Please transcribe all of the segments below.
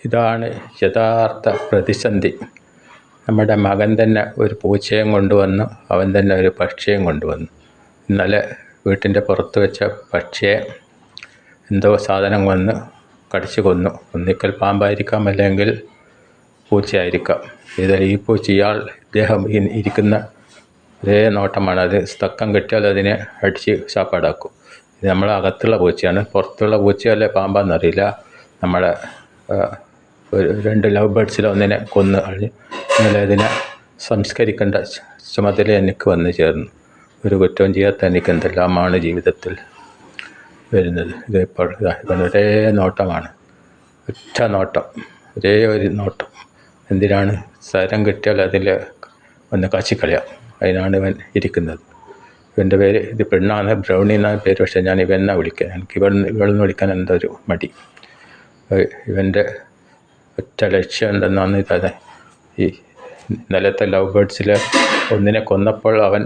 ഇതാണ് യഥാർത്ഥ പ്രതിസന്ധി. നമ്മുടെ മകൻ തന്നെ ഒരു പൂച്ചയും കൊണ്ടുവന്നു, അവൻ തന്നെ ഒരു പക്ഷിയും കൊണ്ടുവന്നു. ഇന്നലെ വീട്ടിൻ്റെ പുറത്ത് വെച്ച പക്ഷിയെ എന്തോ സാധനം വന്ന് കടിച്ചു കൊന്നു. ഒന്നിക്കൽ പാമ്പായിരിക്കാം, അല്ലെങ്കിൽ പൂച്ചയായിരിക്കാം. ഈ പൂച്ച ഇദ്ദേഹം ഇരിക്കുന്ന ഒരേ നോട്ടമാണ്. അത് തക്കം കിട്ടിയാൽ അതിനെ അടിച്ച് ശാപ്പാടാക്കും. ഇത് നമ്മളെ അകത്തുള്ള പൂച്ചയാണ്. പുറത്തുള്ള പൂച്ചയല്ലേ പാമ്പാന്നറിയില്ല. നമ്മളെ രണ്ട് ലവ് ബേഡ്സിൽ ഒന്നിനെ കൊന്ന് കളഞ്ഞ്. ഇന്നലെ അതിനെ സംസ്കരിക്കേണ്ട ചുമതല എനിക്ക് വന്നു ചേർന്നു. ഒരു കുറ്റവും ചെയ്യാത്ത എനിക്ക് എന്തെല്ലാമാണ് ജീവിതത്തിൽ വരുന്നത്. ഇതിപ്പോൾ ഒരേ നോട്ടമാണ്, ഒറ്റ നോട്ടം, ഒരേ ഒരു നോട്ടം. എന്തിനാണ്? സ്ഥലം കിട്ടിയാൽ അതിൽ ഒന്ന് കാച്ചിക്കളയാം. അതിനാണ് ഇവൻ ഇരിക്കുന്നത്. ഇവൻ്റെ പേര്, ഇത് പെണ്ണാണ്, ബ്രൗണി എന്നാണ് പേര്. പക്ഷേ ഞാൻ ഇവനെ വിളിക്കാൻ, എനിക്ക് ഇവളെന്ന് വിളിക്കാൻ എന്തോ ഒരു മടി. ഇവൻ്റെ ഒറ്റ ലക്ഷ്യം എന്തെന്നാണ് ഇതേ. ഈ ഇന്നലത്തെ ലവ് ബേഡ്സിൽ ഒന്നിനെ കൊന്നപ്പോൾ അവൻ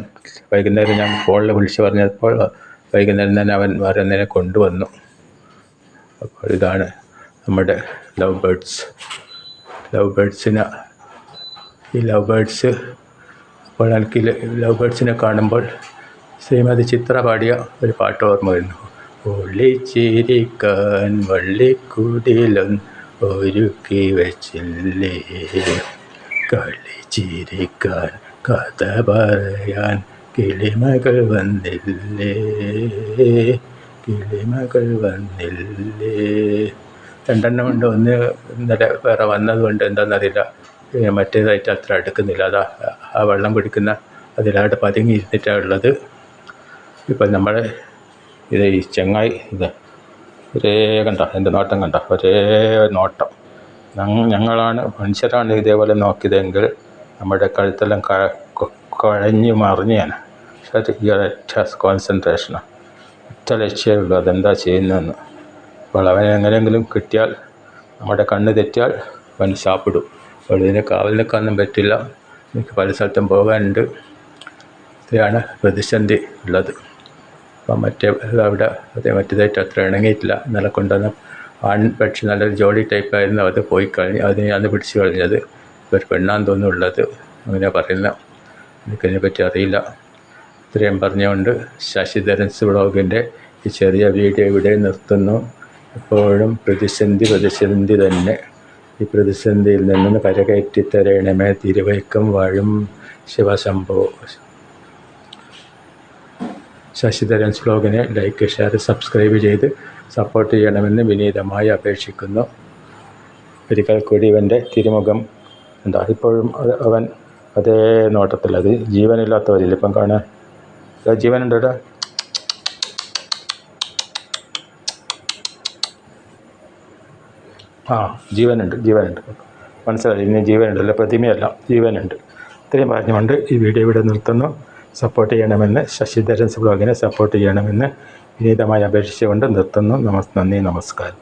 വൈകുന്നേരം ഞാൻ ഫോണിൽ വിളിച്ച് പറഞ്ഞപ്പോൾ വൈകുന്നേരം തന്നെ അവൻ വേറെ ഒന്നിനെ കൊണ്ടുവന്നു. അപ്പോൾ ഇതാണ് നമ്മുടെ ലവ് ബേഡ്സ്. ഈ ലവ് ബേഡ്സ് അപ്പോൾ എനിക്ക് ലവ് ബേഡ്സിനെ കാണുമ്പോൾ ശ്രീമതി ചിത്ര പാടിയ ഒരു പാട്ട് ഓർമ്മ വരുന്നു. ഒളിച്ചിരിക്കാൻ വള്ളിക്കുടിലൊന്ന് ഒരുക്കി വെച്ചില്ലേ, കളിച്ചിരിക്കാൻ കഥ പറയാൻ കിളിമകൾ വന്നില്ലേ. രണ്ടെണ്ണം കൊണ്ട് ഒന്ന് ഇന്നലെ വേറെ വന്നതുകൊണ്ട് എന്താണെന്നറിയില്ല, മറ്റേതായിട്ട് അത്ര അടുക്കുന്നില്ല. അതാ ആ വെള്ളം കുടിക്കുന്ന അതിലായിട്ട് പതുങ്ങി ഇരുന്നിട്ടാണ് ഉള്ളത്. ഇപ്പം നമ്മൾ ഈ ചങ്ങായി ഒരേ കണ്ട, എൻ്റെ നോട്ടം കണ്ട, ഒരേ നോട്ടം. ഞങ്ങളാണ് മനുഷ്യരാണ് ഇതേപോലെ നോക്കിയതെങ്കിൽ നമ്മുടെ കഴുത്തെല്ലാം കുഴഞ്ഞു മറിഞ്ഞാണ്. പക്ഷേ ഈ ഒറ്റ കോൺസെൻട്രേഷനാണ്, ഒറ്റ ലക്ഷ്യമേ ഉള്ളൂ, അതെന്താ ചെയ്യുന്നതെന്ന്. അപ്പോൾ അവനെ എങ്ങനെയെങ്കിലും കിട്ടിയാൽ, നമ്മുടെ കണ്ണ് തെറ്റിയാൽ അവൻ ശാപ്പിടും. അപ്പോൾ ഇതിനെ കാവൽ നിൽക്കാനൊന്നും പറ്റില്ല, എനിക്ക് പല സ്ഥലത്തും പോകാനുണ്ട്. ഇതാണ് പ്രതിസന്ധി ഉള്ളത്. അപ്പം അവിടെ മറ്റേതായിട്ട് അത്ര ഇണങ്ങിയിട്ടില്ല. ഇന്നലെ കൊണ്ടുവന്ന പക്ഷി നല്ലൊരു ജോഡി ടൈപ്പായിരുന്നു, അത് പോയി കഴിഞ്ഞ് അതിനെ അന്ന് പിടിച്ചു കളഞ്ഞത്. ഒരു പെണ്ണാന്ന് തോന്നുന്നുള്ളത്, അങ്ങനെ പറയുന്ന, എനിക്കതിനെപ്പറ്റി അറിയില്ല. ഇത്രയും പറഞ്ഞുകൊണ്ട് ശശിധരൻസ് വ്ളോഗിൻ്റെ ഈ ചെറിയ വീഡിയോ ഇവിടെ നിർത്തുന്നു. എപ്പോഴും പ്രതിസന്ധി തന്നെ. ഈ പ്രതിസന്ധിയിൽ നിന്നും കരകയറ്റി തരണമേ തിരുവൈക്കം വാഴും Shiva Shambho. Sasidharan's വ്ളോഗിനെ like, share, subscribe ചെയ്ത് സപ്പോർട്ട് ചെയ്യണമെന്ന് വിനീതമായി അപേക്ഷിക്കുന്നു. ഒരിക്കൽ കൂടി ഇവൻ്റെ തിരുമുഖം എന്താ, ഇപ്പോഴും അവൻ അതേ നോട്ടത്തിൽ. അത് ജീവനില്ലാത്തവരില്ല ഇപ്പം കാണാൻ. ജീവനുണ്ട് ഇവിടെ. ജീവനുണ്ട് മനസ്സിലായി. ഇനി ജീവനുണ്ടല്ല, പ്രതിമയല്ല, ജീവനുണ്ട്. ഇത്രയും പറഞ്ഞുകൊണ്ട് ഈ വീഡിയോ ഇവിടെ നിർത്തുന്നു. സപ്പോർട്ട് ചെയ്യണമെന്ന്, ശശിധരൻസ് വ്ളോഗിനെ സപ്പോർട്ട് ചെയ്യണമെന്ന് വിനീതമായി അപേക്ഷിച്ചുകൊണ്ട് നിർത്തുന്നു. നന്ദി, നമസ്കാരം.